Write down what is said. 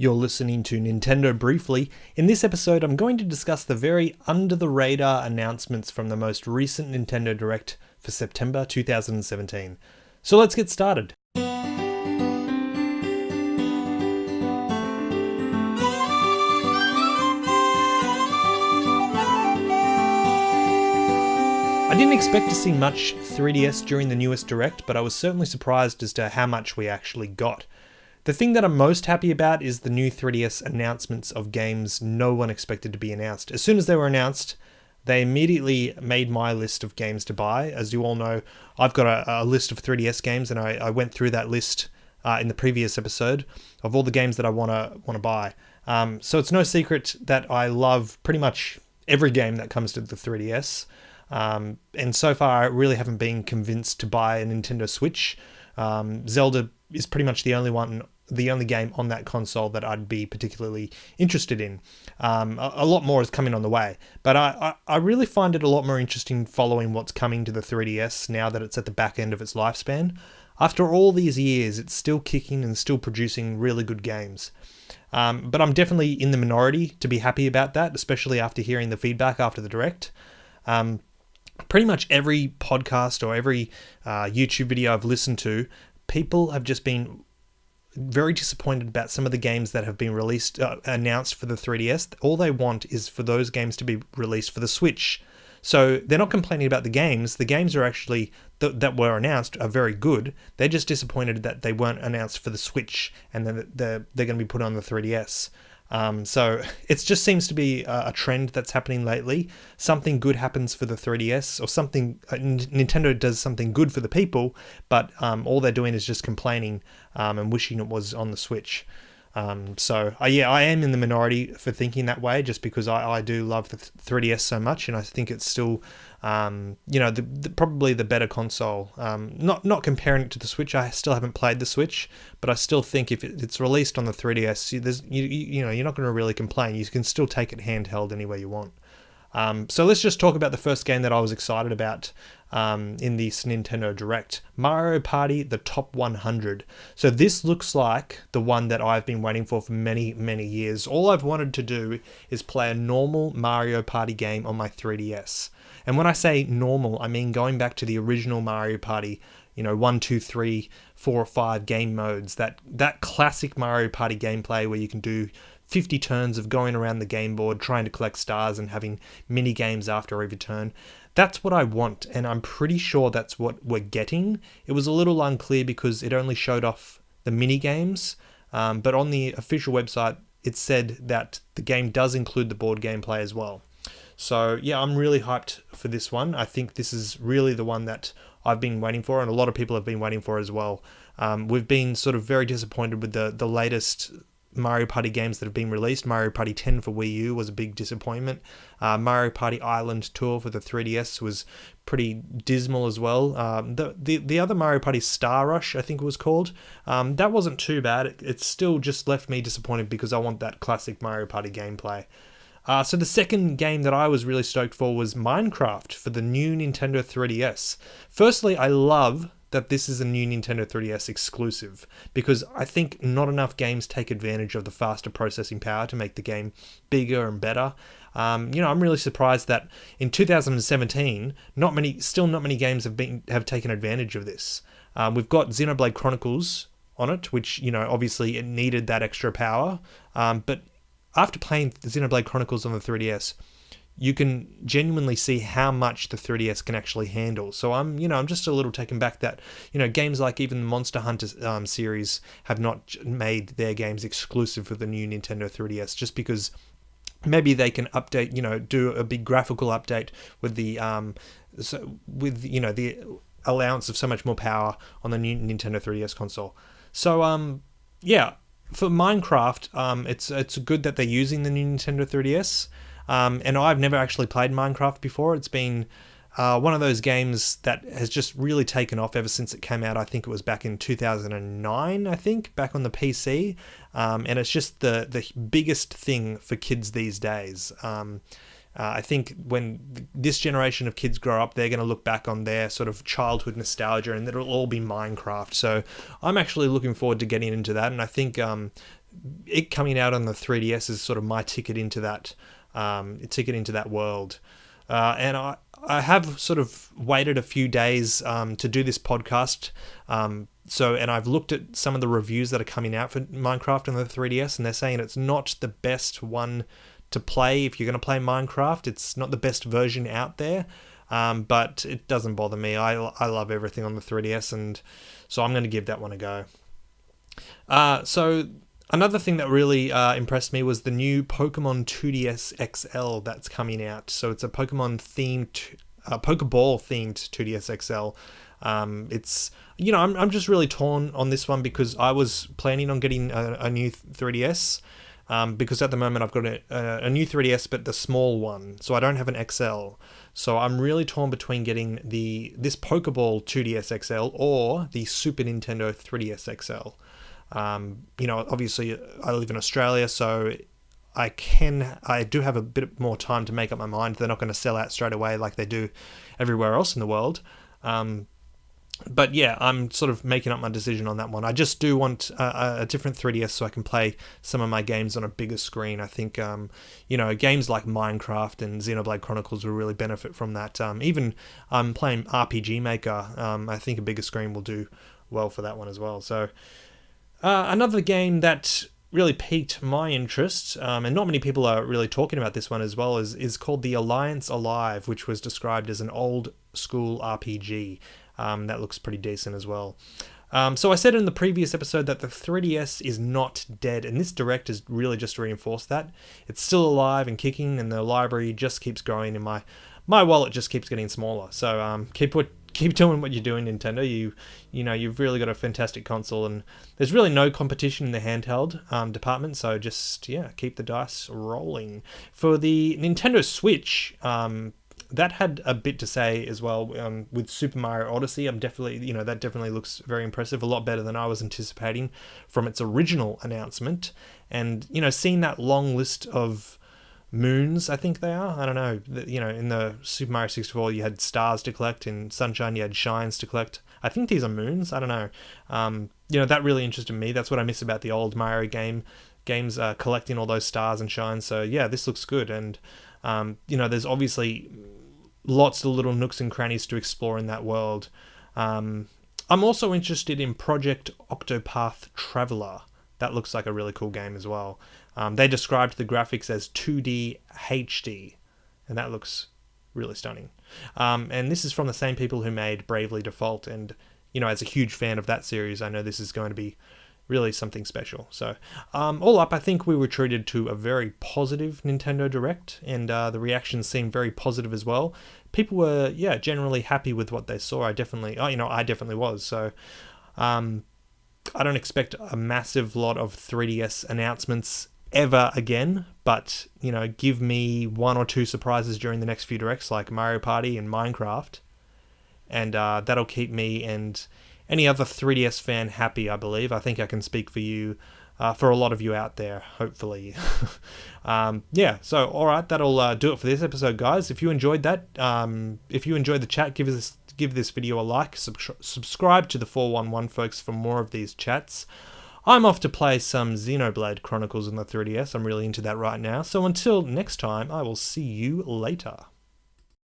You're listening to Nintendo Briefly. In this episode, I'm going to discuss the very under-the-radar announcements from the most recent Nintendo Direct for September 2017. So let's get started. I didn't expect to see much 3DS during the newest Direct, but I was certainly surprised as to how much we actually got. The thing that I'm most happy about is the new 3DS announcements of games no one expected to be announced. As soon as they were announced, they immediately made my list of games to buy. As you all know, I've got a list of 3DS games, and I went through that list in the previous episode of all the games that I want to buy. So it's no secret that I love pretty much every game that comes to the 3DS. And so far, I really haven't been convinced to buy a Nintendo Switch. Zelda is pretty much the only game on that console that I'd be particularly interested in. A lot more is coming on the way, but I really find it a lot more interesting following what's coming to the 3DS now that it's at the back end of its lifespan. After all these years, it's still kicking and still producing really good games. But I'm definitely in the minority to be happy about that, especially after hearing the feedback after the Direct. Pretty much every podcast or every YouTube video I've listened to, people have just been very disappointed about some of the games that have been released, announced for the 3DS. All they want is for those games to be released for the Switch. So they're not complaining about the games. The games are actually, that were announced, are very good. They're just disappointed that they weren't announced for the Switch and then they're going to be put on the 3DS. So it just seems to be a trend that's happening lately. Something good happens for the 3DS, or something Nintendo does something good for the people, but all they're doing is just complaining and wishing it was on the Switch. So I am in the minority for thinking that way, just because I do love the 3DS so much, and I think it's still probably the better console. Not comparing it to the Switch. I still haven't played the Switch, but I still think if it's released on the 3DS, you're not going to really complain. You can still take it handheld anywhere you want. So let's just talk about the first game that I was excited about in this Nintendo Direct. Mario Party, the Top 100. So this looks like the one that I've been waiting for many, many years. All I've wanted to do is play a normal Mario Party game on my 3DS. And when I say normal, I mean going back to the original Mario Party, 1, 2, 3, 4, or 5 game modes. That classic Mario Party gameplay where you can do 50 turns of going around the game board, trying to collect stars and having mini games after every turn. That's what I want, and I'm pretty sure that's what we're getting. It was a little unclear because it only showed off the mini games, but on the official website, it said that the game does include the board gameplay as well. So yeah, I'm really hyped for this one. I think this is really the one that I've been waiting for, and a lot of people have been waiting for as well. We've been sort of very disappointed with the latest Mario Party games that have been released. Mario Party 10 for Wii U was a big disappointment. Mario Party Island Tour for the 3DS was pretty dismal as well. The other Mario Party Star Rush, I think it was called, that wasn't too bad. It still just left me disappointed because I want that classic Mario Party gameplay. So the second game that I was really stoked for was Minecraft for the new Nintendo 3DS. Firstly, I love that this is a new Nintendo 3DS exclusive, because I think not enough games take advantage of the faster processing power to make the game bigger and better. I'm really surprised that in 2017, not many games have taken advantage of this. We've got Xenoblade Chronicles on it, which, obviously it needed that extra power. But after playing Xenoblade Chronicles on the 3DS, you can genuinely see how much the 3DS can actually handle. So I'm just a little taken back that, games like even the Monster Hunter series have not made their games exclusive for the new Nintendo 3DS, just because maybe they can update, do a big graphical update with the the allowance of so much more power on the new Nintendo 3DS console. So for Minecraft, it's good that they're using the new Nintendo 3DS. And I've never actually played Minecraft before. It's been one of those games that has just really taken off ever since it came out. I think it was back in 2009, back on the PC. And it's just the biggest thing for kids these days. I think when this generation of kids grow up, they're going to look back on their sort of childhood nostalgia, and it'll all be Minecraft. So I'm actually looking forward to getting into that. And I think it coming out on the 3DS is sort of my ticket into that world. And I have sort of waited a few days to do this podcast. And I've looked at some of the reviews that are coming out for Minecraft on the 3DS, and they're saying it's not the best one to play if you're going to play Minecraft. It's not the best version out there, but it doesn't bother me. I love everything on the 3DS, and so I'm going to give that one a go. So another thing that really impressed me was the new Pokemon 2DS XL that's coming out. So it's a Pokemon themed, Pokeball themed 2DS XL. It's, I'm just really torn on this one because I was planning on getting a new 3DS. Because at the moment I've got a new 3DS, but the small one, so I don't have an XL. So I'm really torn between getting this Pokeball 2DS XL or the Super Nintendo 3DS XL. Obviously I live in Australia, so I do have a bit more time to make up my mind. They're not going to sell out straight away like they do everywhere else in the world. But yeah, I'm sort of making up my decision on that one. I just do want a different 3DS so I can play some of my games on a bigger screen. I think, games like Minecraft and Xenoblade Chronicles will really benefit from that. Even playing RPG Maker, I think a bigger screen will do well for that one as well. So another game that really piqued my interest, and not many people are really talking about this one as well, is called The Alliance Alive, which was described as an old school RPG. That looks pretty decent as well. So I said in the previous episode that the 3DS is not dead, and this Direct has really just reinforced that. It's still alive and kicking, and the library just keeps growing, and my wallet just keeps getting smaller. So keep doing what you're doing, Nintendo. You've really got a fantastic console, and there's really no competition in the handheld department. So just keep the dice rolling. For the Nintendo Switch, that had a bit to say as well with Super Mario Odyssey. That definitely looks very impressive, a lot better than I was anticipating from its original announcement. And, seeing that long list of moons, I think they are, I don't know, in the Super Mario 64 you had stars to collect, in Sunshine you had shines to collect. I think these are moons, I don't know. That really interested me. That's what I miss about the old Mario games, collecting all those stars and shines. So yeah, this looks good. And there's obviously lots of little nooks and crannies to explore in that world. I'm also interested in Project Octopath Traveler. That looks like a really cool game as well. They described the graphics as 2D HD, and that looks really stunning. And this is from the same people who made Bravely Default, and as a huge fan of that series, I know this is going to be really something special. So all up, I think we were treated to a very positive Nintendo Direct, and the reactions seemed very positive as well. People were generally happy with what they saw. I definitely was. So I don't expect a massive lot of 3DS announcements ever again, but give me one or two surprises during the next few Directs, like Mario Party and Minecraft, and that'll keep me and any other 3DS fan happy, I believe. I think I can speak for you, for a lot of you out there, hopefully. So alright, that'll do it for this episode, guys. If you enjoyed that, if you enjoyed the chat, give this video a like, subscribe to the 411 folks for more of these chats. I'm off to play some Xenoblade Chronicles on the 3DS. I'm really into that right now. So until next time, I will see you later.